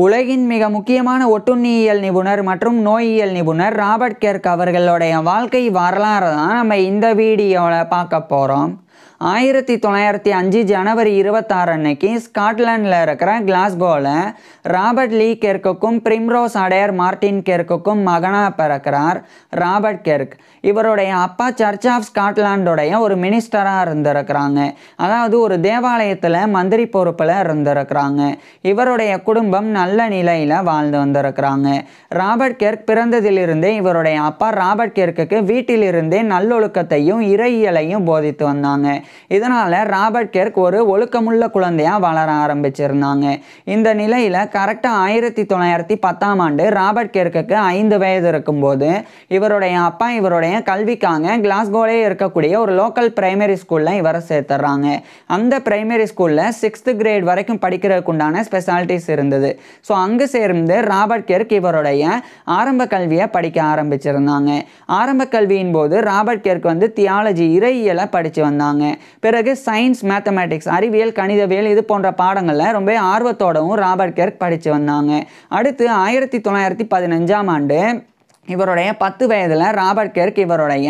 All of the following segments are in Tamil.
உலகின் மிக முக்கியமான ஒட்டுண்ணியியல் நிபுணர் மற்றும் நோயியல் நிபுணர் ராபர்ட் கெர்க் அவர்களுடைய வாழ்க்கை வரலாறு தான் நம்ம இந்த வீடியோவில் பார்க்க போகிறோம். 1905 ஜனவரி 26 அன்னைக்கு ஸ்காட்லாண்டில் இருக்கிற கிளாஸ்கோவில் ராபர்ட் லீ கெர்க்குக்கும் பிரிம்ரோஸ் அடையர் மார்டின் கெர்க்குக்கும் மகனாக பிறக்கிறார் ராபர்ட் கெர்க். இவருடைய அப்பா சர்ச் ஆஃப் ஸ்காட்லாண்டுடைய ஒரு மினிஸ்டராக இருந்திருக்கிறாங்க. அதாவது ஒரு தேவாலயத்தில் மந்திரி பொறுப்பில் இருந்திருக்கிறாங்க. இவருடைய குடும்பம் நல்ல நிலையில் வாழ்ந்து வந்திருக்கிறாங்க. ராபர்ட் கெர்க் பிறந்ததிலிருந்தே இவருடைய அப்பா ராபர்ட் கெர்க்குக்கு வீட்டிலிருந்தே நல்லொழுக்கத்தையும் இறையியலையும் போதித்து வந்தாங்க. இதனால ராபர்ட் கெர்க் ஒரு ஒழுக்கமுள்ள குழந்தையா வளர ஆரம்பிச்சிருந்தாங்க. இந்த நிலையில கரெக்டா 1910ஆம் ஆண்டு ராபர்ட் கெர்க்குக்கு 5 வயது இருக்கும்போது இவருடைய அப்பா இவருடைய கல்விக்காக கிளாஸ்கோலே இருக்கக்கூடிய ஒரு லோக்கல் பிரைமரி ஸ்கூல்ல இவரை சேர்த்துறாங்க. அந்த பிரைமரி ஸ்கூல்ல 6th கிரேட் வரைக்கும் படிக்கிறதுக்கு உண்டான ஸ்பெஷாலிட்டிஸ் இருந்தது. ஸோ அங்கு சேர்ந்து ராபர்ட் கெர்க் இவருடைய ஆரம்ப கல்வியை படிக்க ஆரம்பிச்சிருந்தாங்க. ஆரம்ப கல்வியின் போது ராபர்ட் கெர்க் தியாலஜி இறையியலை படிச்சு வந்தாங்க. பிறகு சயின்ஸ், மேத்தமேட்டிக்ஸ், அறிவியல், கணிதவியல் இது போன்ற பாடங்களில் ரொம்ப ஆர்வத்தோடவும் ராபர்ட் கெர்க் படித்து வந்தாங்க. அடுத்து 1915ஆம் ஆண்டு இவருடைய 10 வயதில் ராபர்ட் கெர்க் இவருடைய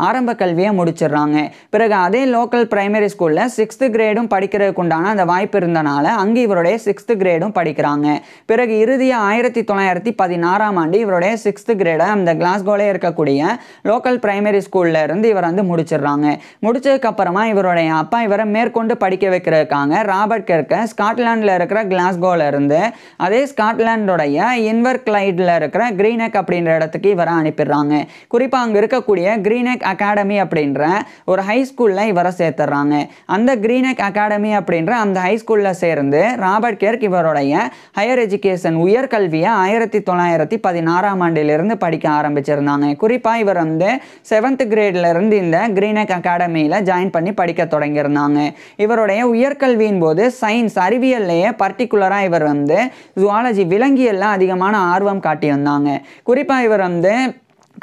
ஆரம்ப கல்வியை முடிச்சிடுறாங்க. பிறகு அதே லோக்கல் பிரைமரி ஸ்கூலில் 6th கிரேடும் படிக்கிறதுக்கு உண்டான அந்த வாய்ப்பு இருந்தனால அங்கே இவருடைய 6th கிரேடும் படிக்கிறாங்க. பிறகு இறுதியாக 1916ஆம் ஆண்டு இவருடைய 6th கிரேடை அந்த கிளாஸ்கோலே இருக்கக்கூடிய லோக்கல் பிரைமரி ஸ்கூலில் இருந்து இவர் முடிச்சிடுறாங்க. முடிச்சதுக்கப்புறமா இவருடைய அப்பா இவரை மேற்கொண்டு படிக்க வைக்கிறதுக்காக ராபர்ட் கெர்க்கை ஸ்காட்லாண்டில் இருக்கிற கிளாஸ்கோவில் இருந்து அதே ஸ்காட்லாண்டுடைய இன்வர்க்ளைடில் இருக்கிற கிரீனெக் அப்படின்ற இடத்துக்கு இவரை அனுப்பிடுறாங்க. குறிப்பாக அங்கே இருக்கக்கூடிய கிரீனெக் அகாடமி அப்படின்ற ஒரு ஹை ஸ்கூலில் இவரை சேர்த்துறாங்க. அந்த கிரீனெக் அகாடமி அப்படின்ற அந்த ஹை ஸ்கூலில் சேர்ந்து ராபர்ட் கெர்க் இவருடைய ஹையர் எஜுகேஷன் உயர்கல்வியை 1916ஆம் ஆண்டிலிருந்து படிக்க ஆரம்பிச்சிருந்தாங்க. குறிப்பாக இவர் 7th கிரேட்ல இருந்து இந்த கிரீனெக் அகாடமியில் ஜாயின் பண்ணி படிக்க தொடங்கியிருந்தாங்க. இவருடைய உயர்கல்வியின் போது சயின்ஸ் அறிவியல்லையே பர்டிகுலராக இவர் ஜுவாலஜி விலங்கியல்ல அதிகமான ஆர்வம் காட்டி வந்தாங்க. குறிப்பாக இவர்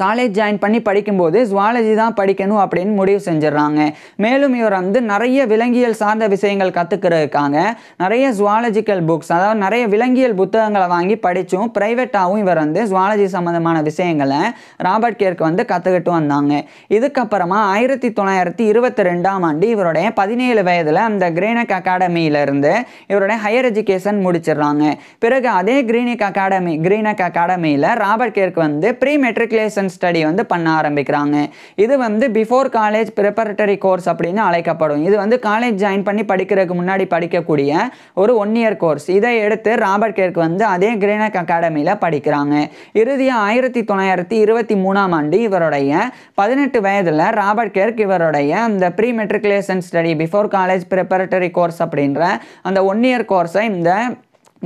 காலேஜ் ஜாயின் பண்ணி படிக்கும்போது ஜுவாலஜி தான் படிக்கணும் அப்படின்னு முடிவு செஞ்சிடறாங்க. மேலும் இவர் நிறைய விலங்கியல் சார்ந்த விஷயங்கள் கற்றுக்கிறதுக்காக நிறைய ஜுவாலஜிக்கல் புக்ஸ், அதாவது நிறைய விலங்கியல் புத்தகங்களை வாங்கி படித்தும் ப்ரைவேட்டாகவும் இவர் ஜுவாலஜி சம்மந்தமான விஷயங்களை ராபர்ட் கெர்க் கற்றுக்கிட்டு வந்தாங்க. இதுக்கப்புறமா 1922ஆம் ஆண்டு இவருடைய 17 வயதில் அந்த கிரீனெக் அகாடமியிலிருந்து இவருடைய ஹையர் எஜுகேஷன் முடிச்சிடுறாங்க. பிறகு அதே கிரீனெக் அகாடமியில் Robert Kirk pre matriculation study பண்ண ஆரம்பிக்கிறாங்க. இது பிஃபோர் காலேஜ் ப்ரிப்பரேட்டரி கோர்ஸ் அப்படின்னு அழைக்கப்படும். இது காலேஜ் ஜாயின் பண்ணி படிக்கிறதுக்கு முன்னாடி படிக்கக்கூடிய ஒரு 1 இயர் கோர்ஸ். இதை எடுத்து ராபர்ட் கெர்க் அதே கிரீனெக் அகாடமியில் படிக்கிறாங்க. இறுதியாக 1923ஆம் ஆண்டு இவருடைய 18 வயதில் ராபர்ட் கெர்க் இவருடைய அந்த pre matriculation study before college preparatory course அப்படின்ற அந்த 1 இயர் கோர்ஸை இந்த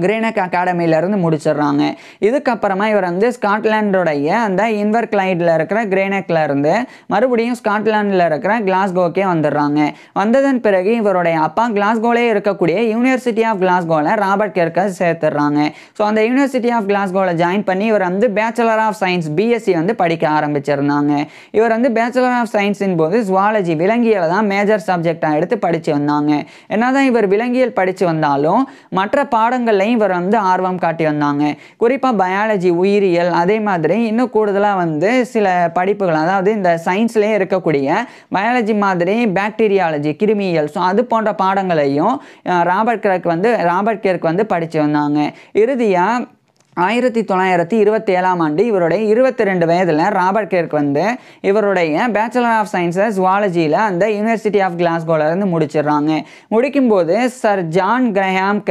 கிரீனெக் அகாடமியிலேருந்து முடிச்சிடுறாங்க. இதுக்கப்புறமா இவர் ஸ்காட்லாண்டுடைய அந்த இன்வர்க்ளைடில் இருக்கிற கிரீனெக்கில் இருந்து மறுபடியும் ஸ்காட்லாண்டில் இருக்கிற கிளாஸ்கோக்கே வந்துடுறாங்க. வந்ததன் பிறகு இவருடைய அப்பா கிளாஸ்கோலே இருக்கக்கூடிய யூனிவர்சிட்டி ஆஃப் கிளாஸ்கோவில் ராபர்ட் கெர்க்கை சேர்த்துடுறாங்க. ஸோ அந்த யூனிவர்சிட்டி ஆஃப் கிளாஸ்கோவில் ஜாயின் பண்ணி இவர் பேச்சுலர் ஆஃப் சயின்ஸ் பிஎஸ்சி படிக்க ஆரம்பிச்சிருந்தாங்க. இவர் பேச்சுலர் ஆஃப் சயின்ஸின் போது ஜுவாலஜி விலங்கியலை தான் மேஜர் சப்ஜெக்டாக எடுத்து படித்து வந்தாங்க. என்னதான் இவர் விலங்கியல் படித்து வந்தாலும் மற்ற பாடங்கள் இவர் ஆர்வம் காட்டி வந்தாங்க. குறிப்பாக பயாலஜி உயிரியல், அதே மாதிரி இன்னும் கூடுதலாக சில படிப்புகள், அதாவது இந்த சயின்ஸ்லேயே இருக்கக்கூடிய பயாலஜி மாதிரி பாக்டீரியாலஜி கிருமியியல், ஸோ அது போன்ற பாடங்களையும் ராபர்ட் கெர்க் படித்து வந்தாங்க. இறுதியாக 1927ஆம் ஆண்டு இவருடைய 22 வயதில் ராபர்ட் கெர்க் இவருடைய பேச்சுலர் ஆஃப் சயின்ஸஸ் ஜுவாலஜியில் அந்த யூனிவர்சிட்டி ஆஃப் கிளாஸ்கோலேருந்து முடிச்சிடுறாங்க. முடிக்கும்போது சர் ஜான் கிரஹாம்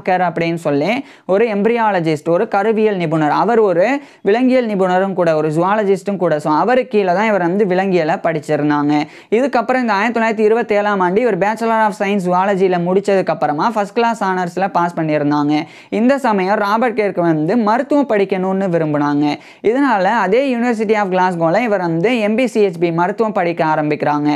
கெர் அப்படின்னு சொல்லி ஒரு எம்பிரியாலஜிஸ்ட், ஒரு கருவியல் நிபுணர், அவர் ஒரு விலங்கியல் நிபுணரும் கூட, ஒரு ஜுவாலஜிஸ்ட்டும் கூட. ஸோ அவருக்கு கீழே தான் இவர் விலங்கியலை படிச்சிருந்தாங்க. இதுக்கப்புறம் இந்த 1927ஆம் ஆண்டு இவர் பேச்சுலர் ஆஃப் சயின்ஸ் ஜுவாலஜியில் முடிச்சதுக்கப்புறமா ஃபர்ஸ்ட் கிளாஸ் ஆனர்ஸில் பாஸ் பண்ணியிருந்தாங்க. இந்த சமயம் ராபர்ட் கெர்க் வந்து மருத்துவம் படிக்கணும்னு விரும்பினாங்க. இதனால அதே யூனிவர்சிட்டி ஆஃப் கிளாஸ்கோவில் இவர் வந்து MBCHB மருத்துவம் படிக்க ஆரம்பிக்கிறாங்க.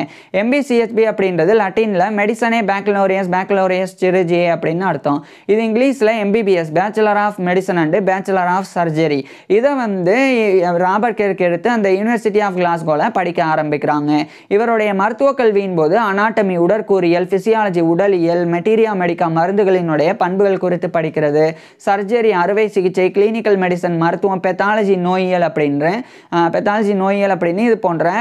MBCHB அப்படின்றது லட்டினில் மெடிசனே பேக்லோரியஸ் சிறுஜியே அப்படின்னு அர்த்தம். இது இங்கிலீஷில் MBBS bachelor of medicine and bachelor of surgery. இதை வந்து ராபர்ட் கெர்க் எடுத்து அந்த யூனிவர்சிட்டி ஆஃப் கிளாஸ்கோவில் படிக்க ஆரம்பிக்கிறாங்க. இவருடைய மருத்துவ கல்வியின் போது அனாட்டமி உடற்கூறியல், பிசியாலஜி உடலியல், மெட்டீரியா மெடிக்கா மருந்துகளினுடைய பண்புகள் குறித்து படிக்கிறது, சர்ஜரி அறுவை சிகிச்சை, கிளினிக்கல் மெடிசன் மருத்துவம், பெத்தாலஜி நோயியல் அப்படின்னு இது போன்ற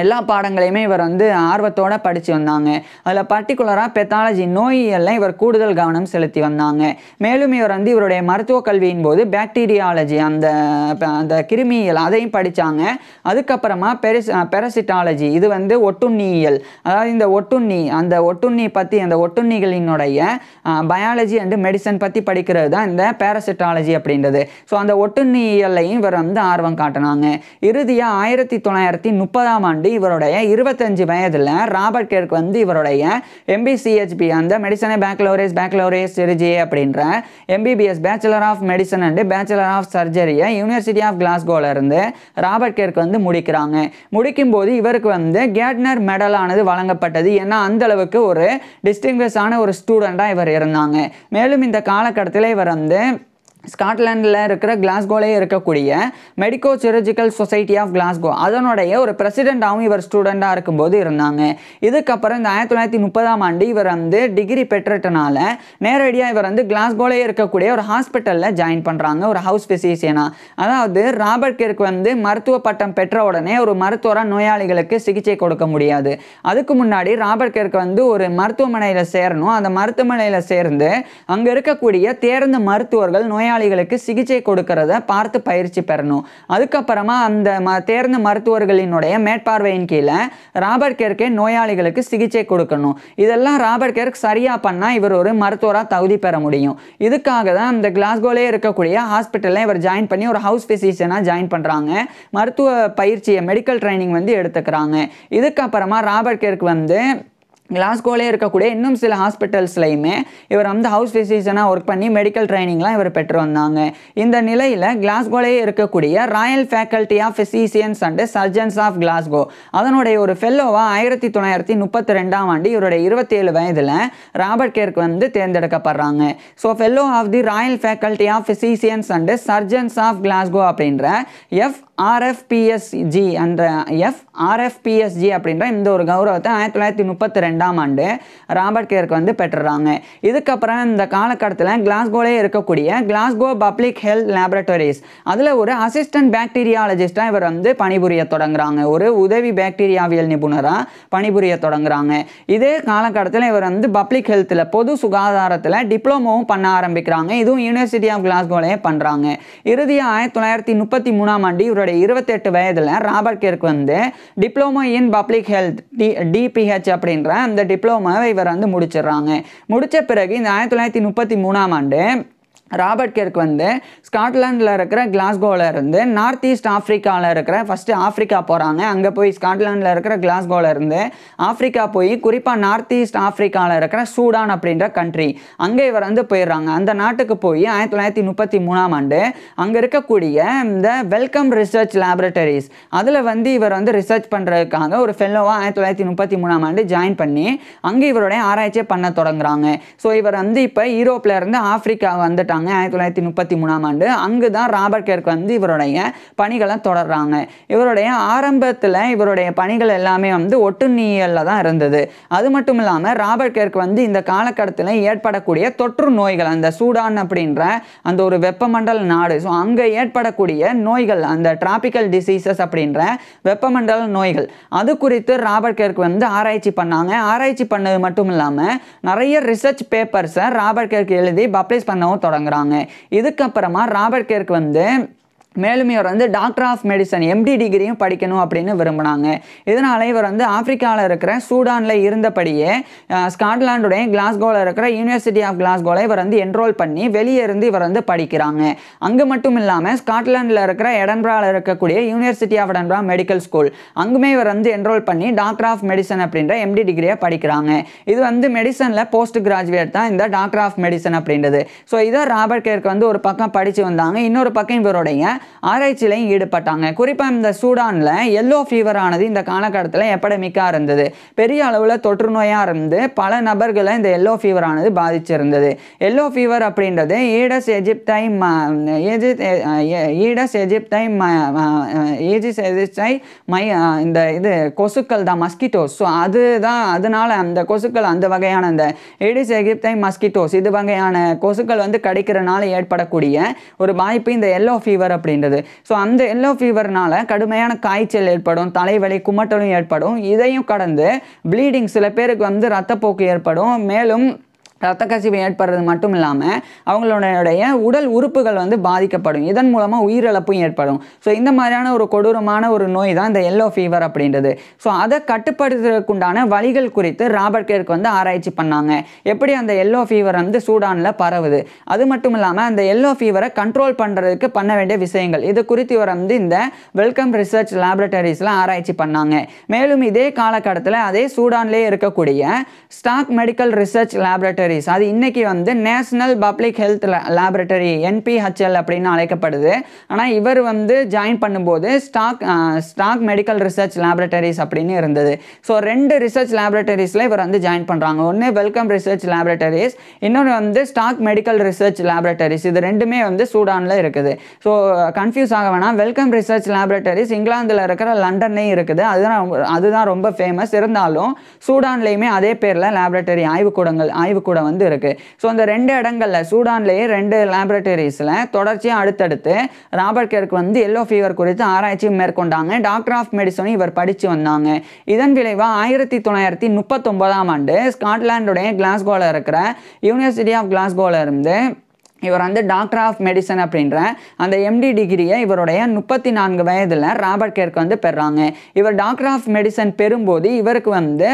எல்லா பாடங்களையுமே இவர் வந்து ஆர்வத்தோடு படித்து வந்தாங்க. அதில் பர்டிகுலராக பெத்தாலஜி நோயியலில் இவர் கூடுதல் கவனம் செலுத்தி வந்தாங்க. மேலும் இவர் வந்து இவருடைய மருத்துவ கல்வியின் போது பாக்டீரியாலஜி அந்த கிருமியியல் அதையும் படித்தாங்க. அதுக்கப்புறமா பெரசிட்டாலஜி இது வந்து ஒட்டுண்ணியியல், அதாவது இந்த ஒட்டுண்ணி பற்றி அந்த ஒட்டுண்ணிகளினுடைய பயாலஜி அண்டு மெடிசன் பற்றி படிக்கிறது தான் இந்த பேரசிட்டாலஜி அப்படின்றது. ஸோ அந்த ஒட்டுண்ணியலையும் இவர் வந்து ஆர்வம் காட்டினாங்க. இறுதியாக 1930ஆம் ஆண்டு இவருடைய 25 வயதில் ராபர்ட் கெர்க் வந்து இவருடைய MBCHB அந்த மெடிசனே பேக்லோரியஸ் சிறுஜியே அப்படின்ற MBBS bachelor of medicine and bachelor of சர்ஜரியை யூனிவர்சிட்டி ஆஃப் கிளாஸ்கோவில் இருந்து ராபர்ட் கெர்க் வந்து முடிக்கிறாங்க. முடிக்கும்போது இவருக்கு வந்து கேட்னர் மெடல் ஆனது வழங்கப்பட்டது. ஏன்னா அந்த அளவுக்கு ஒரு டிஸ்டிங்விஷான ஒரு ஸ்டூடெண்ட்டாக இவர் இருந்தாங்க. மேலும் இந்த காலகட்டத்தில் இவர் வந்து ஸ்காட்லாண்டில் இருக்கிற கிளாஸ்கோலே இருக்கக்கூடிய மெடிக்கோ சிரஜிக்கல் சொசைட்டி ஆஃப் கிளாஸ்கோ அதனுடைய ஒரு பிரசிடெண்ட்டாகவும் இவர் ஸ்டூடெண்ட்டாக இருக்கும்போது இருந்தாங்க. இதுக்கப்புறம் இந்த 1930ஆம் ஆண்டு இவர் வந்து டிகிரி பெற்றதுனால நேரடியாக இவர் வந்து கிளாஸ்கோலே இருக்கக்கூடிய ஒரு ஹாஸ்பிட்டலில் ஜாயின் பண்ணுறாங்க, ஒரு ஹவுஸ் ஃபிசிஷியனாக. அதாவது ராபர்ட் கெர்க் வந்து மருத்துவ பட்டம் பெற்ற உடனே ஒரு மருத்துவராக நோயாளிகளுக்கு சிகிச்சை கொடுக்க முடியாது. அதுக்கு முன்னாடி ராபர்ட் கெர்க் வந்து ஒரு மருத்துவமனையில் சேரணும். அந்த மருத்துவமனையில் சேர்ந்து அங்கே இருக்கக்கூடிய தேர்ந்த மருத்துவர்கள் நோயாளிகளுக்கு சிகிச்சை கொடுக்கறத பார்த்து பயிற்சி பெறணும். அதுக்கப்புறமா அந்த தேர்ந்த மருத்துவர்களினுடைய மேற்பார்வையின் கீழே ராபர்ட் கெர்க்கே நோயாளிகளுக்கு சிகிச்சை கொடுக்கணும். இதெல்லாம் ராபர்ட் கெர்க் சரியா பண்ணா இவர் ஒரு மருத்துவராக தகுதி பெற முடியும். இதுக்காக தான் அந்த கிளாஸ்கோலே இருக்கக்கூடிய ஹாஸ்பிட்டலில் இவர் ஜாயின் பண்ணி ஒரு ஹவுஸ் ஃபிசிஷியனாக ஜாயின் பண்ணுறாங்க. மருத்துவ பயிற்சியை மெடிக்கல் ட்ரைனிங் வந்து எடுத்துக்கிறாங்க. இதுக்கப்புறமா ராபர்ட் கெர்க் வந்து கிளாஸ்கோலே இருக்கக்கூடிய இன்னும் சில ஹாஸ்பிட்டல்ஸ்லையுமே இவர் வந்து ஹவுஸ் ஃபிசிஷியனாக ஒர்க் பண்ணி மெடிக்கல் ட்ரைனிங்லாம் இவர் பெற்று வந்தாங்க. இந்த நிலையில் கிளாஸ்கோலே இருக்கக்கூடிய royal faculty of physicians and surgeons of Glasgow அதனுடைய ஒரு ஃபெல்லோவாக 1932ஆம் ஆண்டு இவருடைய 27 வயதில் ராபர்ட் கெர்க் வந்து தேர்ந்தெடுக்கப்படுறாங்க. So fellow of the royal faculty of physicians and surgeons of Glasgow அப்படின்ற FRFPSG அப்படின்ற இந்த ஒரு கௌரவத்தை 1932ஆம் ஆண்டு ராபர்ட் கெர்க் வந்து பெற்றுறாங்க. இதுக்கப்புறம் இந்த காலகட்டத்தில் கிளாஸ்கோலே இருக்கக்கூடிய கிளாஸ்கோ பப்ளிக் ஹெல்த் லேபரட்டரிஸ் அதில் ஒரு அசிஸ்டன்ட் பாக்டீரியாலஜிஸ்டாக இவர் வந்து பணிபுரிய தொடங்குறாங்க. ஒரு உதவி பாக்டீரியாவியல் நிபுணராக பணிபுரிய தொடங்குறாங்க. இதே காலகட்டத்தில் இவர் வந்து பப்ளிக் ஹெல்த்தில் பொது சுகாதாரத்தில் டிப்ளமோவும் பண்ண ஆரம்பிக்கிறாங்க. இதுவும் யூனிவர்சிட்டி ஆஃப் கிளாஸ்கோலே பண்ணுறாங்க. இறுதியாக 1933ஆம் ஆண்டு இவருடைய 28 வயதில் ராபர்ட் கெர்க் வந்து diploma in public health DPH அப்படின்ற அந்த டிப்ளமோவை இவர் வந்து முடிச்சிடுறாங்க. முடித்த பிறகு இந்த 1933ஆம் ஆண்டு ராபர்ட் கெர்க் வந்து ஸ்காட்லாண்டில் இருக்கிற கிளாஸ்கோவில் இருந்து நார்த் ஈஸ்ட் ஆஃப்ரிக்காவில் இருக்கிற ஃபஸ்ட்டு ஆஃப்ரிக்கா போகிறாங்க. அங்கே போய் ஸ்காட்லாண்டில் இருக்கிற கிளாஸ்கோவில் இருந்து ஆஃப்ரிக்கா போய் குறிப்பாக நார்த் ஈஸ்ட் ஆஃப்ரிக்காவில் இருக்கிற சூடான் அப்படின்ற கண்ட்ரி அங்கே இவர் வந்து போயிடுறாங்க. அந்த நாட்டுக்கு போய் 1933ஆம் ஆண்டு அங்கே இருக்கக்கூடிய இந்த வெல்கம் ரிசர்ச் லேபரட்டரிஸ் அதில் வந்து இவர் வந்து ரிசர்ச் பண்ணுறதுக்காக ஒரு ஃபெல்லோவாக 1933ஆம் ஆண்டு ஜாயின் பண்ணி அங்கே இவருடைய ஆராய்ச்சியை பண்ண தொடங்குறாங்க. ஸோ இவர் வந்து இப்போ யூரோப்பில் இருந்து ஆஃப்ரிக்கா வந்துட்டாங்க 1933ஆம் ஆண்டு. அங்கு தான் ராபர்ட் கெர்க் வந்து இவருடைய பணிகளை தொடர்றாங்க. இவருடைய ஆரம்பத்தில் இவருடைய பணிகள் எல்லாமே வந்து ஒட்டுண்ணியலில் தான் இருந்தது. அது மட்டும் இல்லாமல் ராபர்ட் கெர்க் வந்து இந்த காலகட்டத்தில் ஏற்படக்கூடிய தொற்று நோய்கள் அந்த சூடான் அப்படின்ற அந்த ஒரு வெப்பமண்டல நாடு, ஸோ அங்கே ஏற்படக்கூடிய நோய்கள் அந்த டிராபிக்கல் டிசீசஸ் அப்படின்ற வெப்பமண்டல நோய்கள் அது குறித்து ராபர்ட் கெர்க் வந்து ஆராய்ச்சி பண்ணாங்க. ஆராய்ச்சி பண்ணது மட்டும் இல்லாமல் நிறைய ரிசர்ச் பேப்பர்ஸை ராபர்ட் கெர்க் எழுதி பப்ளிஷ் பண்ணவும் தொடங்குறாங்க. இதுக்கப்புறமா ராபர்ட் கெர்க் வந்து மேலும் இவர் வந்து டாக்டர் ஆஃப் மெடிசன் எம்டி டிகிரியும் படிக்கணும் அப்படின்னு விரும்பினாங்க. இதனால் இவர் வந்து ஆப்பிரிக்காவில் இருக்கிற சூடானில் இருந்தபடியே ஸ்காட்லாண்டுடைய கிளாஸ்கோவில் இருக்கிற யூனிவர்சிட்டி ஆஃப் கிளாஸ்கோவில் இவர் வந்து என்ரோல் பண்ணி வெளியே இருந்து இவர் வந்து படிக்கிறாங்க. அங்கே மட்டும் இல்லாமல் ஸ்காட்லாண்டில் இருக்கிற எடன்பராவில் இருக்கக்கூடிய university of Edinburgh medical school அங்குமே இவர் வந்து என்ரோல் பண்ணி டாக்டர் ஆஃப் மெடிசன் அப்படின்ற எம்டி டிகிரியை படிக்கிறாங்க. இது வந்து மெடிசனில் போஸ்ட் கிராஜுவேட் தான் இந்த டாக்டர் ஆஃப் மெடிசன் அப்படின்றது. ஸோ இதை ராபர்ட் கேர்க் வந்து ஒரு பக்கம் படித்து வந்தாங்க, இன்னொரு பக்கம் இவருடைய ஆராய்ச்சியிலையும் ஈடுபட்டாங்க. குறிப்பாக இந்த சூடானில் எல்லோ ஃபீவர் ஆனது இந்த காலகட்டத்தில் எபடமிக்காக இருந்தது. பெரிய அளவில் தொற்று நோயாக இருந்து பல நபர்களை இந்த எல்லோ ஃபீவர் ஆனது பாதிச்சிருந்தது. எல்லோ ஃபீவர் அப்படின்றது ஈடஸ் எஜிப்டை இந்த இது கொசுக்கள் தான், மஸ்கிட்டோஸ். ஸோ அதுதான், அதனால அந்த கொசுக்கள் அந்த வகையான இந்த ஏடிஸ் எகிப்தை மஸ்கிட்டோஸ் இது வகையான கொசுக்கள் வந்து கடிக்கிறனால ஏற்படக்கூடிய ஒரு பாதிப்பு இந்த எல்லோ ஃபீவர் அப்படின்றது. ஸோ அந்த எல்லோ ஃபீவர்னால கடுமையான காய்ச்சல் ஏற்படும், தலைவலி, குமட்டலும் ஏற்படும். இதையும் கடந்து ப்ளீடிங், சில பேருக்கு வந்து இரத்தப்போக்கு ஏற்படும். மேலும் ரத்த கசிவு ஏற்படுறது மட்டும் இல்லாமல் அவங்களுடைய உடல் உறுப்புகள் வந்து பாதிக்கப்படும். இதன் மூலமாக உயிரிழப்பும் ஏற்படும். ஸோ இந்த மாதிரியான ஒரு கொடூரமான ஒரு நோய் தான் இந்த எல்லோ ஃபீவர் அப்படின்றது. ஸோ அதை கட்டுப்படுத்துறதுக்குண்டான வழிகள் குறித்து ராபர்ட் கேர்க் வந்து ஆராய்ச்சி பண்ணாங்க. எப்படி அந்த எல்லோ ஃபீவர் வந்து சூடானில் பரவுது, அது மட்டும் இல்லாமல் அந்த எல்லோ ஃபீவரை கண்ட்ரோல் பண்ணுறதுக்கு பண்ண வேண்டிய விஷயங்கள், இது குறித்து இவர் வந்து இந்த வெல்கம் ரிசர்ச் லேபரட்டரிஸில் ஆராய்ச்சி பண்ணாங்க. மேலும் இதே காலகட்டத்தில் அதே சூடான்லேயே இருக்கக்கூடிய ஸ்டாக் மெடிக்கல் ரிசர்ச் லேபரட்டரி, அது இன்னைக்கு வந்து national public health laboratory NPHL அப்படின்னு அழைக்கப்படுது. ஆனால் இவர் வந்து ஜாயின் பண்ணும்போது ஸ்டாக் மெடிக்கல் ரிசர்ச் லேபரட்டரிஸ் அப்படின்னு இருந்தது. ஸோ 2 ரிசர்ச் லேபரட்டரிஸில் இவர் வந்து ஜாயின் பண்ணுறாங்க. ஒன்று வெல்கம் ரிசர்ச் லேபரட்டரிஸ், இன்னொன்று வந்து ஸ்டாக் மெடிக்கல் ரிசர்ச் லேபரட்டரிஸ். இது ரெண்டுமே வந்து சூடானில் இருக்குது. ஸோ கன்ஃபியூஸ் ஆக வேணாம். வெல்கம் ரிசர்ச் லேபரட்டரிஸ் இங்கிலாந்தில் இருக்கிற லண்டன்லேயும் இருக்குது. அதுதான் ரொம்ப ஃபேமஸ். இருந்தாலும் சூடான்லேயுமே அதே பேரில் லேபரட்டரி ஆய்வுக்கூடம் வந்து இருக்கு. ஸோ அந்த 2 இடங்கள்ல சூடான்லேயே 2 லேபரட்டரிஸில் தொடர்ச்சியாக அடுத்தடுத்து ராபர்ட் கேர்க் வந்து எல்லோ ஃபீவர் குறித்து ஆராய்ச்சி மேற்கொண்டாங்க. டாக்டர் ஆஃப் மெடிசனும் இவர் படித்து வந்தாங்க. இதன் விளைவாக 1939ஆம் ஆண்டு ஸ்காட்லாண்டுடைய கிளாஸ்கோவில் இருக்கிற யூனிவர்சிட்டி ஆஃப் கிளாஸ்கோவில் இருந்து இவர் வந்து டாக்டர் ஆஃப் மெடிசன் அப்படின்ற அந்த எம்டி டிகிரியை இவருடைய 34 வயதில் ராபர்ட் கேர்க் வந்து பெறாங்க. இவர் டாக்டர் ஆஃப் மெடிசன் பெறும்போது இவருக்கு வந்து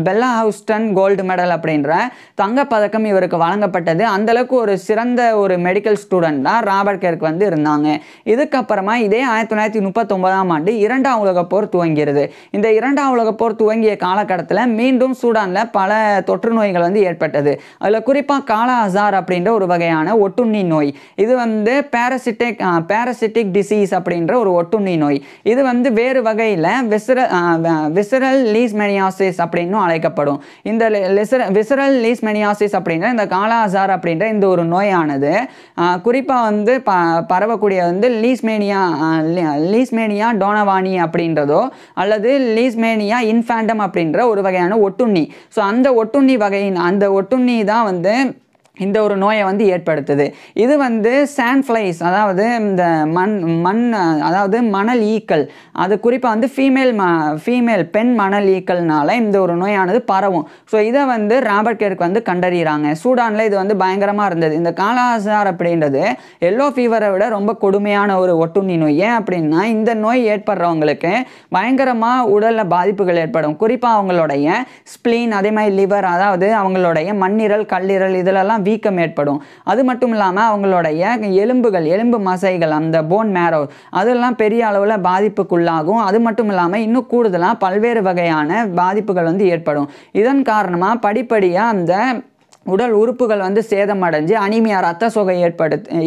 பெல்லா ஹவுஸ்டன் கோல்டு மெடல் அப்படின்ற தங்கப்பதக்கம் இவருக்கு வழங்கப்பட்டது. அந்தளவுக்கு ஒரு சிறந்த ஒரு மெடிக்கல் ஸ்டூடெண்ட் தான் ராபர்ட் கேர்க் வந்து இருந்தாங்க. இதுக்கப்புறமா இதே 1939ஆம் ஆண்டு 2ஆம் உலகப் போர் துவங்கிறது. இந்த 2ஆம் உலகப் போர் துவங்கிய காலகட்டத்தில் மீண்டும் சூடானில் பல தொற்று நோய்கள் வந்து ஏற்பட்டது. அதில் குறிப்பாக காலா அசார் அப்படின்ற ஒரு வகையான ஒட்டுண்ணி நோய், இது வந்து பேரசிட்டிக் டிசீஸ் அப்படின்ற ஒரு ஒட்டுண்ணி நோய். இது வந்து வேறு வகையில் விசரல் லீஸ்மெனியாசிஸ் அப்படின்னு அழைக்கப்படும். இந்த விசரல் லீஸ்மெனியாசிஸ் அப்படின்ற இந்த காலா அசார் அப்படின்ற இந்த ஒரு நோயானது குறிப்பாக வந்து பரவக்கூடிய வந்து லீஸ்மேனியா டோனவானி அப்படின்றதோ அல்லது லீஸ்மேனியா இன்ஃபாண்டம் அப்படின்ற ஒரு வகையான ஒட்டுண்ணி. ஸோ அந்த ஒட்டுண்ணி தான் வந்து இந்த ஒரு நோயை வந்து ஏற்படுத்துது. இது வந்து சாண்ட்ஃப்ளைஸ், அதாவது இந்த அதாவது மணல் ஈக்கள், அது குறிப்பாக வந்து ஃபீமேல் பெண் மணல் ஈக்கள்னால இந்த ஒரு நோயானது பரவும். ஸோ இதை வந்து ராபர்ட் கேர்க் வந்து கண்டறிகிறாங்க. சூடானில் இது வந்து பயங்கரமாக இருந்தது. இந்த காலா அசார் அப்படின்றது எல்லோ ஃபீவரை விட ரொம்ப கொடுமையான ஒரு ஒட்டுண்ணி நோய். ஏன் அப்படின்னா இந்த நோய் ஏற்படுறவங்களுக்கு பயங்கரமாக உடலில் பாதிப்புகள் ஏற்படும். குறிப்பாக அவங்களுடைய ஸ்ப்ளீன், அதே மாதிரி லிவர், அதாவது அவங்களுடைய மண்ணீரல், கல்லீரல், இதிலெல்லாம் வீக்கம் ஏற்படும். அது மட்டும் இல்லாமல் அவங்களுடைய எலும்பு மசைகள், அந்த போன் மேரோ, அதெல்லாம் பெரிய அளவில் பாதிப்புக்குள்ளாகும். அது மட்டும் இல்லாமல் இன்னும் கூடுதலாக பல்வேறு வகையான பாதிப்புகள் வந்து ஏற்படும். இதன் காரணமாக படிப்படியாக அந்த உடல் உறுப்புகள் வந்து சேதமடைஞ்சு அனீமியா, ரத்த சோகை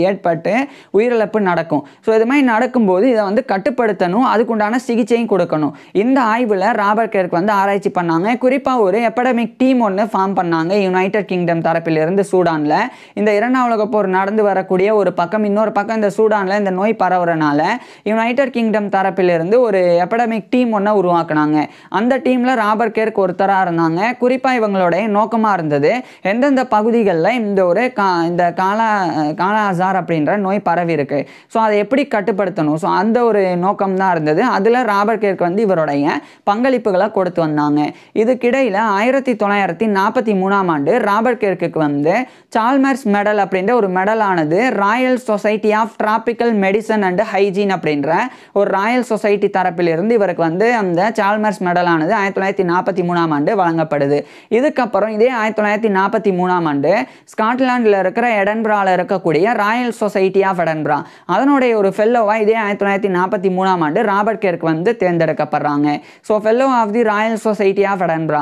ஏற்பட்டு உயிரிழப்பு நடக்கும். ஸோ இது மாதிரி நடக்கும்போது இதை வந்து கட்டுப்படுத்தணும், அதுக்குண்டான சிகிச்சையும் கொடுக்கணும். இந்த ஆய்வில் ராபர்ட் கேர்க் வந்து ஆராய்ச்சி பண்ணாங்க. குறிப்பாக ஒரு எபடமிக் டீம் ஒன்று ஃபார்ம் பண்ணாங்க யுனைடெட் கிங்டம் தரப்பிலிருந்து சூடானில். இந்த 2ஆம் உலகப் போர் நடந்து வரக்கூடிய ஒரு பக்கம், இன்னொரு பக்கம் இந்த சூடானில் இந்த நோய் பரவுறனால யுனைடெட் கிங்டம் தரப்பிலிருந்து ஒரு எபடமிக் டீம் ஒன்று உருவாக்குனாங்க. அந்த டீமில் ராபர்ட் கேர்க் ஒருத்தராக இருந்தாங்க. குறிப்பாக இவங்களுடைய நோக்கமாக இருந்தது எந்த எந்தெந்த பகுதிகளில் இந்த காலா அசார் அப்படின்ற நோய் பரவி இருக்கு, ஸோ அதை எப்படி கட்டுப்படுத்தணும், ஸோ அந்த ஒரு நோக்கம் தான் இருந்தது. அதில் ராபர்ட் கிர்க் வந்து இவருடைய பங்களிப்புகளை கொடுத்து வந்தாங்க. இதுக்கிடையில் 1943ஆம் ஆண்டு ராபர்ட் கிர்க்குக்கு வந்து சால்மர்ஸ் மெடல் அப்படின்ற ஒரு மெடலானது royal society of tropical medicine and hygiene அப்படின்ற ஒரு ராயல் சொசைட்டி தரப்பிலிருந்து இவருக்கு வந்து அந்த சால்மர்ஸ் மெடலானது 1943ஆம் ஆண்டு வழங்கப்படுது. இதுக்கப்புறம் இதே 1943ஆம் ஆண்டு ஸ்காட்லாண்டில் இருக்கிற எடன்பராவில் இருக்கக்கூடிய ராயல் சொசைட்டி ஆஃப் எடன்பரா அதனுடைய ஒரு ஃபெல்லோவாக இதே 1943ஆம் ஆண்டு ராபர்ட் கிர்க் வந்து தேர்ந்தெடுக்கப்படுறாங்க. So fellow of the royal society of Edinburgh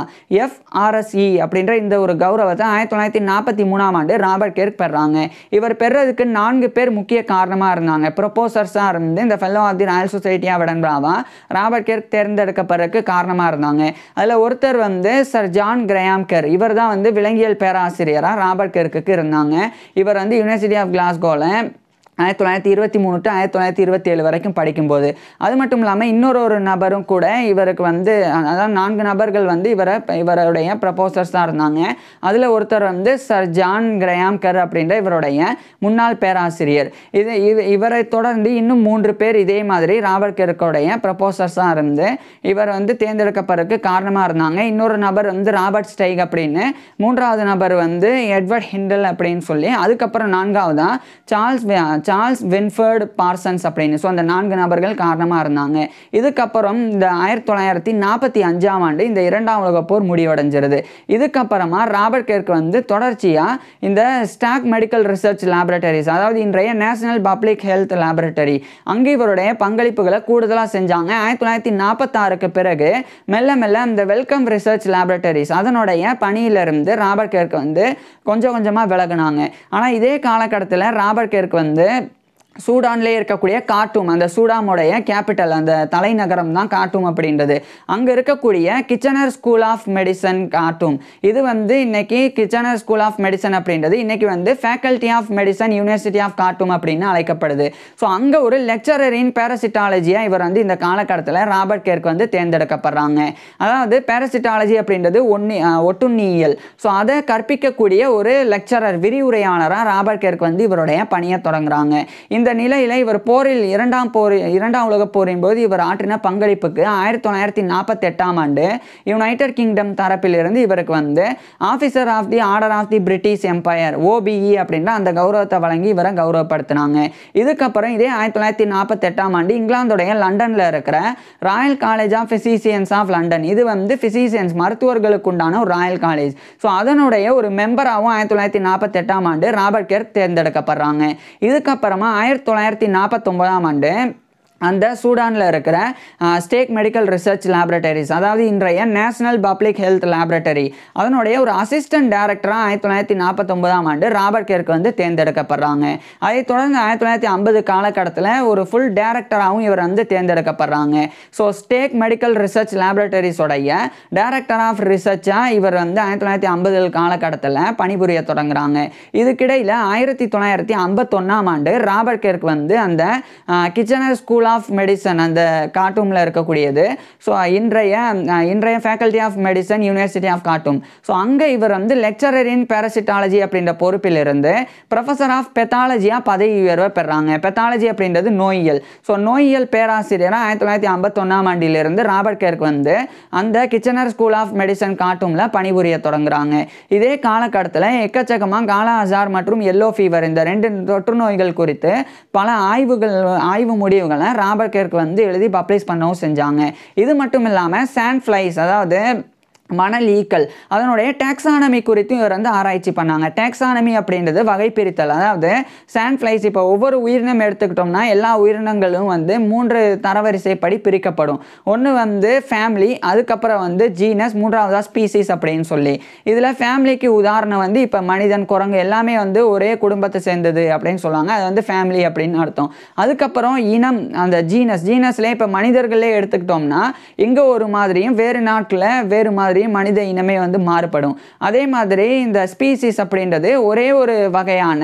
FRSE அப்படின்ற இந்த ஒரு கௌரவத்தை 1943ஆம் ஆண்டு ராபர்ட் கிர்க் பெறாங்க. இவர் பெறதுக்கு 4 பேர் முக்கிய காரணமாக இருந்தாங்க. ப்ரொபோசர்ஸாக இருந்து இந்த fellow of the royal society of எடன்பராவா ராபர்ட் கிர்க் தேர்ந்தெடுக்கப்படுறதுக்கு காரணமாக இருந்தாங்க. அதில் ஒருத்தர் வந்து சர் ஜான் கிரஹாம் கெர், இவர் தான் வந்து விலங்கியல் பேராசிரியராக ராபர்ட் கிர்க்குக்கு இருந்தாங்க. இவர் வந்து யூனிவர்சிட்டி ஆஃப் கிளாஸ்கோவில் 1923 to 1927 வரைக்கும் படிக்கும்போது. அது மட்டும் இல்லாமல் இன்னொரு நபரும் கூட இவருக்கு வந்து, அதாவது 4 நபர்கள் வந்து இவருடைய ப்ரொபோசர்ஸாக இருந்தாங்க. அதில் ஒருத்தர் வந்து சர் ஜான் கிரஹாம் கெர் அப்படின்ற இவருடைய முன்னாள் பேராசிரியர். இவரை தொடர்ந்து இன்னும் 3 பேர் இதே மாதிரி ராபர்ட் கிர்க்குடைய ப்ரொபோசர்ஸாக இருந்து இவர் வந்து தேர்ந்தெடுக்கப்படுறதுக்கு காரணமாக இருந்தாங்க. இன்னொரு நபர் வந்து ராபர்ட் ஸ்டைக் அப்படின்னு, 3வது நபர் வந்து எட்வர்ட் ஹிண்டல் அப்படின்னு சொல்லி, அதுக்கப்புறம் 4வதா சார்ல்ஸ் வின்ஃபர்ட் பார்சன்ஸ் அப்படின்னு. ஸோ அந்த 4 நபர்கள் காரணமாக இருந்தாங்க. இதுக்கப்புறம் இந்த 1945ஆம் ஆண்டு இந்த 2ஆம் உலகப் போர் முடிவடைஞ்சிருது. இதுக்கப்புறமா ராபர்ட் கிர்க் வந்து தொடர்ச்சியாக இந்த ஸ்டாக் மெடிக்கல் ரிசர்ச் லேபரட்டரிஸ், அதாவது இன்றைய நேஷனல் பப்ளிக் ஹெல்த் லேபரட்டரி, அங்கே இவருடைய பங்களிப்புகளை கூடுதலாக செஞ்சாங்க. 1946க்கு பிறகு மெல்ல மெல்ல இந்த வெல்கம் ரிசர்ச் லேபரட்டரிஸ் அதனுடைய பணியிலிருந்து ராபர்ட் கிர்க் வந்து கொஞ்சம் கொஞ்சமாக விலகுனாங்க. ஆனால் இதே காலகட்டத்தில் ராபர்ட் கிர்க் வந்து சூடான்லேயே இருக்கக்கூடிய கார்ட்டூம், அந்த சூடானுடைய கேபிட்டல், அந்த தலைநகரம் தான் கார்ட்டூம் அப்படின்றது. அங்கே இருக்கக்கூடிய Kitchener school of medicine Khartoum, இது வந்து இன்னைக்கு கிச்சனர் ஸ்கூல் ஆஃப் மெடிசன் அப்படின்றது இன்னைக்கு வந்து faculty of medicine university of Khartoum அப்படின்னு அழைக்கப்படுது. ஸோ அங்கே ஒரு லெக்சரர் இன் பேரசிட்டாலஜியாக இவர் வந்து இந்த காலகட்டத்தில் ராபர்ட் கிர்க் வந்து தேர்ந்தெடுக்கப்படுறாங்க. அதாவது பேரசிட்டாலஜி அப்படின்றது ஒட்டுண்ணியியல், ஸோ அதை கற்பிக்கக்கூடிய ஒரு லெக்சரர், விரிவுரையாளராக ராபர்ட் கிர்க் வந்து இவருடைய பணியை தொடங்குறாங்க. இந்த நிலையில் இவர் போரில் 2ஆம் உலகப் போரின் போது இவர் ஆற்றின பங்களிப்புக்கு 1948ஆம் ஆண்டு யுனைடெட் கிங்டம் தரப்பிலிருந்து இவருக்கு வந்து officer of the order of the British empire OBE அப்படின்ற அந்த கௌரவத்தை வழங்கி இவரை கௌரவப்படுத்தினாங்க. இதுக்கப்புறம் இதே 1948ஆம் ஆண்டு இங்கிலாந்துடைய லண்டனில் இருக்கிற royal college of physicians of London, இது வந்து பிசிசியன்ஸ் மருத்துவர்களுக்கு உண்டான ஒரு ராயல் காலேஜ், ஸோ அதனுடைய ஒரு மெம்பராகவும் 1948ஆம் ஆண்டு ராபர்ட் கிர்க் தேர்ந்தெடுக்கப்படுறாங்க. இதுக்கப்புறமா 1949ஆம் ஆண்டு அந்த சூடானில் இருக்கிற ஸ்டேக் மெடிக்கல் ரிசர்ச் லேபரட்டரிஸ், அதாவது இன்றைய நேஷனல் பப்ளிக் ஹெல்த் லேபரட்டரி, அதனுடைய ஒரு அசிஸ்டன்ட் டைரக்டராக 1949ஆம் ஆண்டு ராபர்ட் கிர்க் வந்து தேர்ந்தெடுக்கப்படுறாங்க. அதைத் தொடர்ந்து 1950 காலகட்டத்தில் ஒரு ஃபுல் டைரக்டராகவும் இவர் வந்து தேர்ந்தெடுக்கப்படுறாங்க. ஸோ ஸ்டேக் மெடிக்கல் ரிசர்ச் லேபரட்டரிஸோடைய டைரக்டர் ஆஃப் ரிசர்ச்சாக இவர் வந்து 1950 காலகட்டத்தில் பணிபுரிய தொடங்குறாங்க. இதுக்கிடையில் 1951ஆம் ஆண்டு ராபர்ட் கிர்க் வந்து அந்த கிச்சனர் ஸ்கூல் ஆஃப் மெடிசன், அந்த கார்ட்டூமில் இருக்கக்கூடியது, ஸோ இன்றைய faculty of medicine university of Khartoum, so அங்கே இவர் வந்து லெக்சரர் இன் பேரசிட்டாலஜி அப்படின்ற பொறுப்பிலிருந்து ப்ரொஃபஸர் ஆஃப் பெத்தாலஜியாக பதவி உயர்வை பெறாங்க. பெத்தாலஜி அப்படின்றது நோயியல். ஸோ நோயியல் பேராசிரியராக 1951ஆம் ஆண்டிலிருந்து ராபர்ட் கிர்க் வந்து அந்த கிச்சனர் ஸ்கூல் ஆஃப் மெடிசன் கார்ட்டூமில் பணிபுரிய தொடங்குறாங்க. இதே காலகட்டத்தில் எக்கச்சக்கமாக காலா அசார் மற்றும் எல்லோ ஃபீவர், இந்த 2 தொற்று நோய்கள் குறித்து பல ஆய்வு முடிவுகளை ராபர்ட் கிர்க் வந்து எழுதி பப்ளிஷ் பண்ணவும் செஞ்சாங்க. இது மட்டும் இல்லாமல் சாண்ட் ஃப்ளைஸ், அதாவது மணல் ஈக்கள், அதனுடைய டாக்ஸானமி குறித்தும் இவர் வந்து ஆராய்ச்சி பண்ணாங்க. டாக்ஸானமி அப்படின்றது வகைப்பிரித்தல், அதாவது சாண்ட் ஃப்ளைஸ், இப்போ ஒவ்வொரு உயிரினம் எடுத்துக்கிட்டோம்னா எல்லா உயிரினங்களும் வந்து 3 தரவரிசைப்படி பிரிக்கப்படும். ஒன்று வந்து ஃபேமிலி, அதுக்கப்புறம் வந்து ஜீனஸ், 3வதா ஸ்பீசிஸ் அப்படின்னு சொல்லி. இதில் ஃபேமிலிக்கு உதாரணம் வந்து இப்போ மனிதன், குரங்கு எல்லாமே வந்து ஒரே குடும்பத்தை சேர்ந்தது அப்படின்னு சொல்லுவாங்க, அது வந்து ஃபேமிலி அப்படின்னு அர்த்தம். அதுக்கப்புறம் இனம், அந்த ஜீனஸ்லேயே இப்போ மனிதர்களே எடுத்துக்கிட்டோம்னா இங்கே ஒரு மாதிரியும் வேறு நாட்டில் வேறு மாதிரி மாதிரியும் மனித இனமே வந்து மாறுபடும். அதே மாதிரி இந்த ஸ்பீசிஸ் அப்படின்றது ஒரே ஒரு வகையான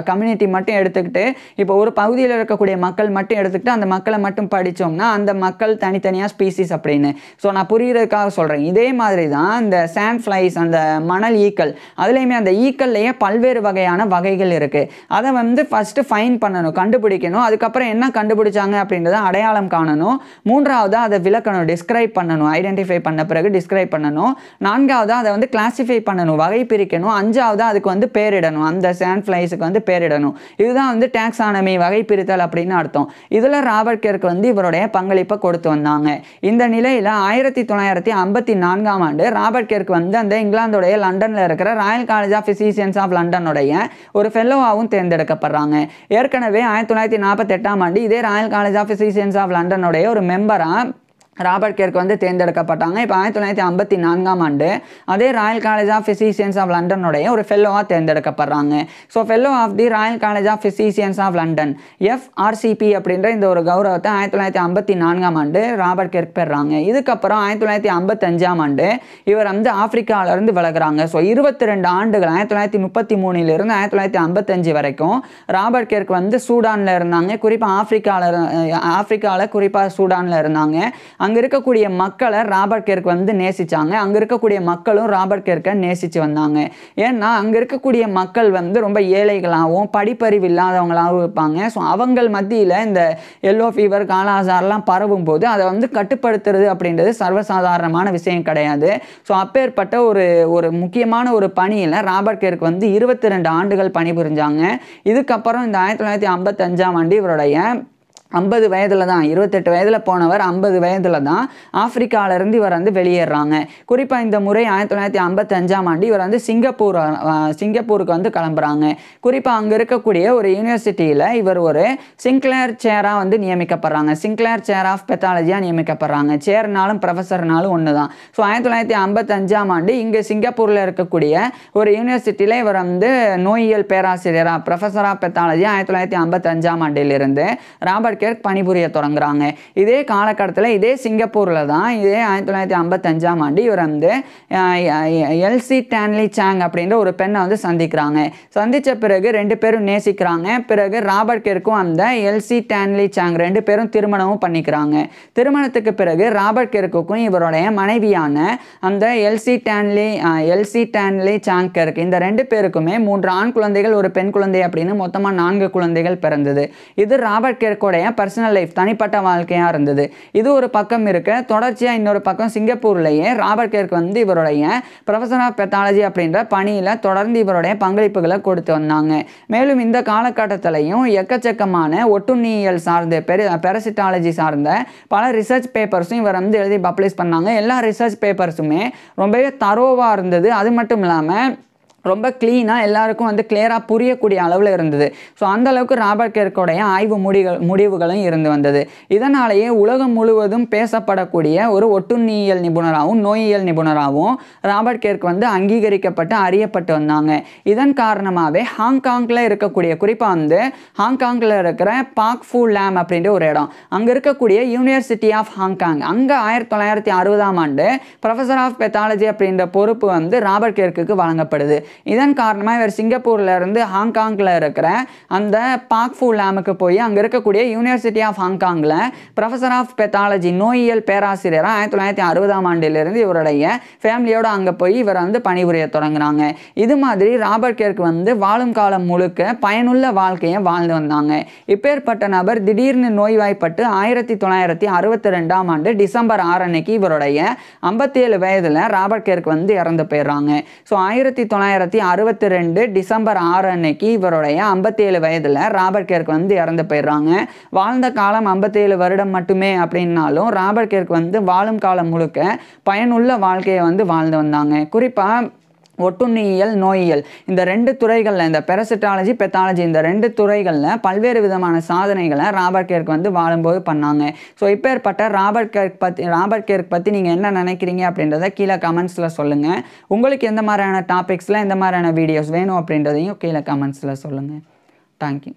கம்யூனிட்டி மட்டும் எடுத்துக்கிட்டு இப்போ ஒரு பகுதியில் இருக்கக்கூடிய மக்கள் மட்டும் எடுத்துக்கிட்டு அந்த மக்களை மட்டும் படித்தோம்னா அந்த மக்கள் தனித்தனியாக ஸ்பீசிஸ் அப்படின்னு. ஸோ நான் புரியுறதுக்காக சொல்கிறேன். இதே மாதிரி தான் இந்த சாண்ட் ஃப்ளைஸ், அந்த மணல் ஈக்கள், அதுலேயுமே அந்த ஈக்கள்லேயே பல்வேறு வகையான வகைகள் இருக்குது. அதை வந்து ஃபஸ்ட்டு ஃபைன் பண்ணணும், கண்டுபிடிக்கணும். அதுக்கப்புறம் என்ன கண்டுபிடிச்சாங்க அப்படின்றத அடையாளம் காணணும். மூன்றாவது அதை விளக்கணும், டிஸ்கிரைப் பண்ணணும். ஐடென்டிஃபை பண்ண பிறகு டிஸ்கிரைப் பண்ணணும். நான்காவது அதை வந்து கிளாசிஃபை பண்ணணும், வகை பிரிக்கணும். அஞ்சாவது அதுக்கு வந்து பேரிடணும், அந்த சாண்ட் ஃப்ளைஸுக்கு வந்து பேரிடணும். இதுதான் வந்து டாக்ஸானமி, வகை பிரித்தல் அப்படின்னு அர்த்தம். இதில் ராபர்ட் கெர்க் வந்து இவருடைய பங்களிப்பை கொடுத்து வந்தாங்க. இந்த நிலையில் 1954ஆம் ஆண்டு ராபர்ட் கெர்க் வந்து அந்த இங்கிலாந்துடைய லண்டனில் இருக்கிற royal college of physicians of லண்டனுடைய ஒரு ஃபெல்லோவாகவும் தேர்ந்தெடுக்கப்படுறாங்க. ஏற்கனவே 1948ஆம் ஆண்டு இதே royal college of physicians of லண்டனுடைய ஒரு மெம்பராக ராபர்ட் கெர்க் வந்து தேர்ந்தெடுக்கப்பட்டாங்க. இப்போ 1954ஆம் ஆண்டு அதே royal college of physicians of லண்டனுடைய ஒரு ஃபெல்லோவாக தேர்ந்தெடுக்கப்படுறாங்க. So fellow of the royal college of physicians of London, FRCP அப்படின்ற இந்த ஒரு கௌரவத்தை 1954ஆம் ஆண்டு ராபர்ட் கெர்க் பெறாங்க. இதுக்கப்புறம் 1955ஆம் ஆண்டு இவர் வந்து ஆப்பிரிக்காவிலேருந்து விலகுறாங்க. ஸோ 22 ஆண்டுகள் 1933 1955 வரைக்கும் ராபர்ட் கெர்க் வந்து சூடானில் இருந்தாங்க. குறிப்பாக ஆப்பிரிக்காவில் குறிப்பாக சூடானில் இருந்தாங்க. அங்கே இருக்கக்கூடிய மக்களை ராபர்ட் கெர்க் வந்து நேசித்தாங்க. அங்கே இருக்கக்கூடிய மக்களும் ராபர்ட் கெர்க்கை நேசித்து வந்தாங்க. ஏன்னா அங்கே இருக்கக்கூடிய மக்கள் வந்து ரொம்ப ஏழைகளாகவும் படிப்பறிவு இல்லாதவங்களாகவும் இருப்பாங்க. ஸோ அவங்கள் மத்தியில் இந்த எல்லோ ஃபீவர், காலாசாரெலாம் பரவும் போது அதை வந்து கட்டுப்படுத்துறது அப்படின்றது சர்வசாதாரணமான விஷயம் கிடையாது. ஸோ அப்பேற்பட்ட ஒரு முக்கியமான ஒரு பணியில் ராபர்ட் கெர்க் வந்து 22 ஆண்டுகள் பணிபுரிஞ்சாங்க. இதுக்கப்புறம் இந்த 1955ஆம் ஆண்டு இவருடைய 50 வயதில் தான், 28 வயதில் போனவர் 50 வயதில் தான் ஆப்பிரிக்காவிலேருந்து இவர் வந்து வெளியேறாங்க. குறிப்பாக இந்த முறை 1955ஆம் ஆண்டு இவர் வந்து சிங்கப்பூருக்கு வந்து கிளம்புறாங்க. குறிப்பாக அங்கே இருக்கக்கூடிய ஒரு யூனிவர்சிட்டியில் இவர் ஒரு சிங்க்ளேர் சேராக வந்து நியமிக்கப்படுறாங்க. சிங்க்ளேர் சேர் ஆஃப் பெத்தாலஜியாக நியமிக்கப்படுறாங்க. சேர்னாலும் ப்ரொஃபஸர்னாலும் ஒன்று தான். ஸோ 1955ஆம் ஆண்டு இங்கே சிங்கப்பூரில் இருக்கக்கூடிய ஒரு யூனிவர்சிட்டியில் இவர் வந்து நோயியல் பேராசிரியராக, ப்ரொஃபஸர் ஆஃப் பெத்தாலஜி 1955ஆம் ஆண்டிலிருந்து ராபர்ட் கெர்க் பணிபுரிய தொடங்குறாங்க. இதே காலகட்டத்தில் இதே சிங்கப்பூரில் தான் இதே 1955ஆம் ஆண்டு இவர் வந்து எல்சி டான்லி சாங் அப்படின்ற ஒரு பெண்ணை வந்து சந்திக்கிறாங்க. சந்தித்த பிறகு 2 பேரும் நேசிக்கிறாங்க. பிறகு ராபர்ட் கெர்க்கும் அந்த எல்சி டான்லி சாங் 2 பேரும் திருமணமும் பண்ணிக்கிறாங்க. திருமணத்துக்கு பிறகு ராபர்ட் கெர்க்குக்கும் இவருடைய மனைவியான அந்த எல்சி டான்லி சாங் கெர்க், இந்த 2 பேருக்குமே 3 ஆண் குழந்தைகள், ஒரு பெண் குழந்தை அப்படின்னு மொத்தமாக 4 குழந்தைகள் பிறந்தது. இது ராபர்ட் கெர்க்கோடைய பர்சனல் லைஃப், தனிப்பட்ட வாழ்க்கையாக இருந்தது. இது ஒரு பக்கம் இருக்க, தொடர்ச்சியாக இன்னொரு பக்கம் சிங்கப்பூர்லேயே ராபர்ட் கெர்க் வந்து இவருடைய ப்ரொஃபஸர் ஆஃப் பெத்தாலஜி அப்படின்ற பணியில் தொடர்ந்து இவருடைய பங்களிப்புகளை கொடுத்து வந்தாங்க. மேலும் இந்த காலகட்டத்திலையும் எக்கச்சக்கமான ஒட்டுண்ணியல் சார்ந்த பெரசிட்டாலஜி சார்ந்த பல ரிசர்ச் பேப்பர்ஸும் இவர் வந்து எழுதி பப்ளிஷ் பண்ணாங்க. எல்லா ரிசர்ச் பேப்பர்ஸுமே ரொம்பவே தரோவாக இருந்தது. அது மட்டும் இல்லாமல் ரொம்ப க்ளீனாக எல்லாருக்கும் வந்து கிளியராக புரியக்கூடிய அளவில் இருந்தது. ஸோ அந்தளவுக்கு ராபர்ட் கெர்க்கோடைய ஆய்வு முடிவுகளும் இருந்து வந்தது. இதனாலேயே உலகம் முழுவதும் பேசப்படக்கூடிய ஒரு ஒட்டுண்ணியல் நிபுணராகவும் நோயியல் நிபுணராகவும் ராபர்ட் கெர்க் வந்து அங்கீகரிக்கப்பட்டு அறியப்பட்டு வந்தாங்க. இதன் காரணமாகவே ஹாங்காங்கில் இருக்கக்கூடிய, குறிப்பாக வந்து ஹாங்காங்கில் இருக்கிற பாக் ஃபூ லாம் அப்படின்ற ஒரு இடம், அங்கே இருக்கக்கூடிய யூனிவர்சிட்டி ஆஃப் ஹாங்காங், அங்கே 1960ஆம் ஆண்டு ப்ரொஃபஸர் ஆஃப் பெத்தாலஜி அப்படின்ற பொறுப்பு வந்து ராபர்ட் கெர்க்குக்கு வழங்கப்படுது. இதன் காரணமாக இவர் சிங்கப்பூரில் இருந்து ஹாங்காங்கில் இருக்கிற அந்த பாக் ஃபூ லாமுக்கு போய் அங்கே இருக்கக்கூடிய யூனிவர்சிட்டி ஆஃப் ஹாங்காங்கில் ப்ரொஃபஸர் ஆஃப் பெத்தாலஜி, நோயியல் பேராசிரியராக 1960ஆம் ஆண்டிலிருந்து இவருடைய ஃபேமிலியோடு அங்கே போய் இவர் வந்து பணிபுரிய தொடங்கினாங்க. இது மாதிரி ராபர்ட் கெர்க் வந்து வாழும் காலம் முழுக்க பயனுள்ள வாழ்க்கையை வாழ்ந்து வந்தாங்க. இப்பேற்பட்ட நபர் திடீர்னு நோய்வாய்ப்பட்டு 1962ஆம் ஆண்டு டிசம்பர் 6 அன்னைக்கு இவருடைய 57 வயதில் ராபர்ட் கெர்க் வந்து இறந்து போயிடுறாங்க. ஸோ 1962 டிசம்பர் 6 அன்னைக்கு இவருடைய 57 வயதில் ராபர்ட் கெர்க் வந்து இறந்து போயிடுறாங்க. வாழ்ந்த காலம் 57 வருடம் மட்டுமே அப்படின்னாலும் ராபர்ட் கெர்க் வந்து வாழும் காலம் முழுக்க பயனுள்ள வாழ்க்கையை வந்து வாழ்ந்து வந்தாங்க. குறிப்பாக ஒட்டுண்ணியல், நோயியல், இந்த 2 துறைகளில், இந்த பெரசிட்டாலஜி, பெத்தாலஜி, இந்த 2 துறைகளில் பல்வேறு விதமான சாதனைகளை ராபர்ட் கெர்க் வந்து வாழும்போது பண்ணாங்க. ஸோ இப்பேற்பட்ட ராபர்ட் கெர்க் பற்றி நீங்கள் என்ன நினைக்கிறீங்க அப்படின்றத கீழே கமெண்ட்ஸில் சொல்லுங்கள். உங்களுக்கு எந்த மாதிரியான டாபிக்ஸில் எந்த மாதிரியான வீடியோஸ் வேணும் அப்படின்றதையும் கீழே கமெண்ட்ஸில் சொல்லுங்கள். தேங்க்யூ.